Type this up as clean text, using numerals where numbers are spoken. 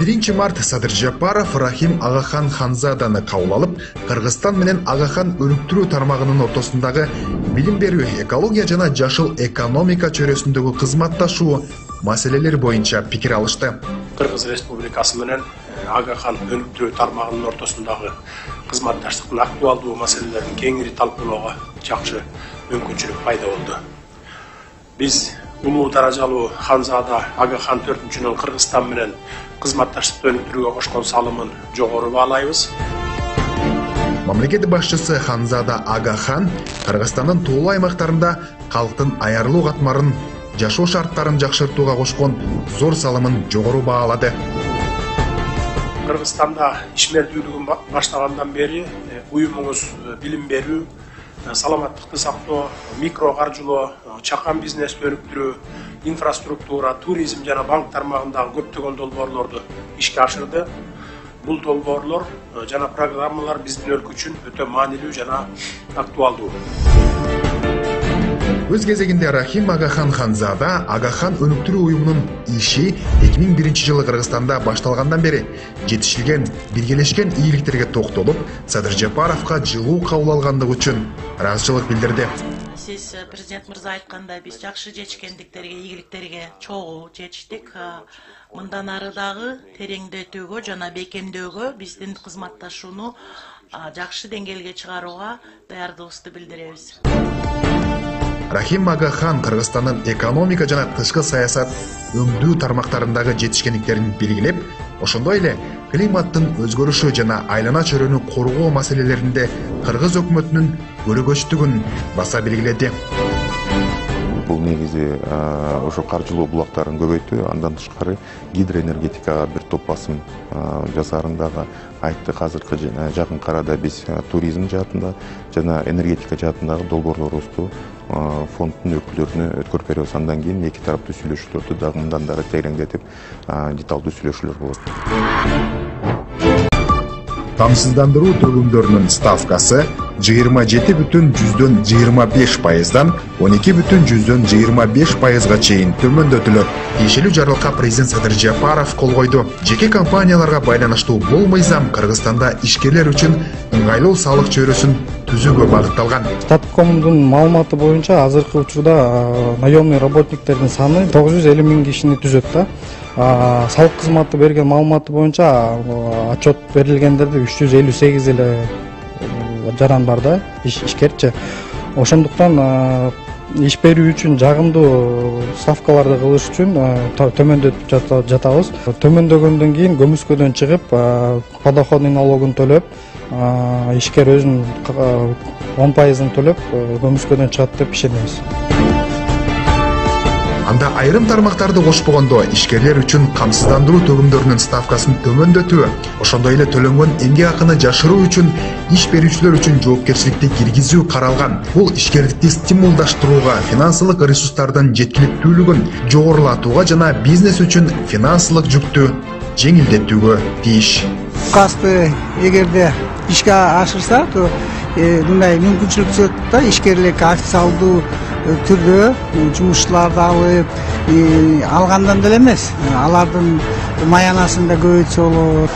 1 март Садыр Жапаров Рахим Агахан Ханзаданы кабыл алып, Кыргызстан менен Агахан өнүктүрүү тармагынын ортосундагы билим берүү, экология жана жашыл экономика чөйрөсүндөгү кызматташуу маселелери боюнча пикир алышты. Кыргыз Республикасы менен Агахан өнүктүрүү тармагынын ортосундагы кызматташтыктын актуалдуу маселелерин кеңири талкуулоого жакшы мүмкүнчүлүк пайда болду. Биз улуу даражалуу Ханзада Агахан 4-нүн Кыргызстан менен кызматташтыкты өнүктүрүүгө кошкон салымын жогору баалайбыз. Мамлекет башчысы Ханзада Агахан Кыргызстандын туулуу аймактарында калктын аярлуу катмарын, жашоо шарттарын жакшыртууга кошкон зор салымын жогору баалады. Кыргызстанда ишмердүүлүгүн баштагандан бери уюмуңуз билим берүү, саламаттыкты сактоо, микро каржылоо, чакан бизнести өнүктүрүү, инфраструктура, туризм жана банк тармагындагы көптөгөн долбоорлорду ишке ашырды. Бул долбоорлор жана программалар биздин өлкө үчүн өтө маанилүү жана актуалдуу. Өз кезегинде Рахим Агахан Ханзада Агахан өнүктүрүү уюмунун иши 2001-жылы Кыргызстанда башталгандан бери жетишилген, биргелешкен ийгиликтерге токтолуп, Садыр Жапаровго жылуу кабыл алгандыгы үчүн ыраазычылык билдирди. Сиз президент мырза айткандай, биз жакшы жетишкендиктерге, ийгиликтерге чогуу жетиштик. Мындан ары дагы тереңдетүүгө жана бекемдөөгө биздин кызматташууну жакшы деңгээлге чыгарууга даярдыгыбызды билдиребиз. Рахим Агахан Кыргызстандын экономика жана тышкы саясат өңдүү тармактарындагы жетишкендиктерин белгилеп, ошондой эле климаттын өзгөрүшү жана айлана чөйрөнү коргоо маселелеринде Кыргыз өкмөтүнүн көрөгөчтүгүн баса белгиледи. Бул негизи ошо каржылоо булактарын көбөйтүү, андан тышкары гидроэнергетикага бир топ басым жасаарын дагы айтты. Азыркы жакын арада биз туризм жаатында жана энергетика жаатындагы долбоорлорубузду фонддун өкүлдөрүнө өткөрүп беребиз. Андан кийин эки тараптуу сүйлөшүүлөрдү дагы мындан дагы тереңдетип, деталдуу сүйлөшүүлөр болот. Тамсыздандыруу төлөмдөрүнүн ставкасы 27,25%дан 12,25%га чейин төмөндөтүлөт. Тиешелүү жарлыкка президент Садыр Жапаров кол койду. Жеке компанияларга байланыштуу бул мыйзам Кыргызстанда ишкерлер үчүн ыңгайлуу салык чөйрөсүн түзүүгө багытталган. Статкомдун маалыматы боюнча азыркы учурда наемный работниктердин саны 950 000 кишини түзөт да. Салык кызматы берген маалыматы боюнча отчет берилгендерде 358 эле жаран бар да, ишкерчи. Ошондуктан иш берүү үчүн жагымдуу ставкаларды кылыш үчүн төмөндөтүп жатабыз. Төмөндөгөндөн кийин көмүскөдөн чыгып, подоходный налогун төлөп, ишкер өзүнүн 10%-ын төлөп, көмүскөдөн чыгат деп ишенебиз. Анда айрым тармактарды кошпогондо ишкерлер үчүн камсыздандыруу төлөмдөрүнүн ставкасын төмөндөтүү, ошондой эле төлөнгөн эмгек акыны жашыруу үчүн иш берүүчүлөр үчүн жоопкерчиликти киргизүү каралган. Бул ишкерликти стимулдаштырууга, финансылык ресурстардын жеткиликтүүлүгүн жогорулатууга жана бизнес үчүн финансылык жүктү жеңилдетүүгө тийиш. Указды эгерде ишке ашырса, мындай мүмкүнчүлүк түзөт да, ишкерлик официалдуу түрдө жумушчуларды алып, алгандан деле эмес, алардын маянасын да көбөйтсө болот.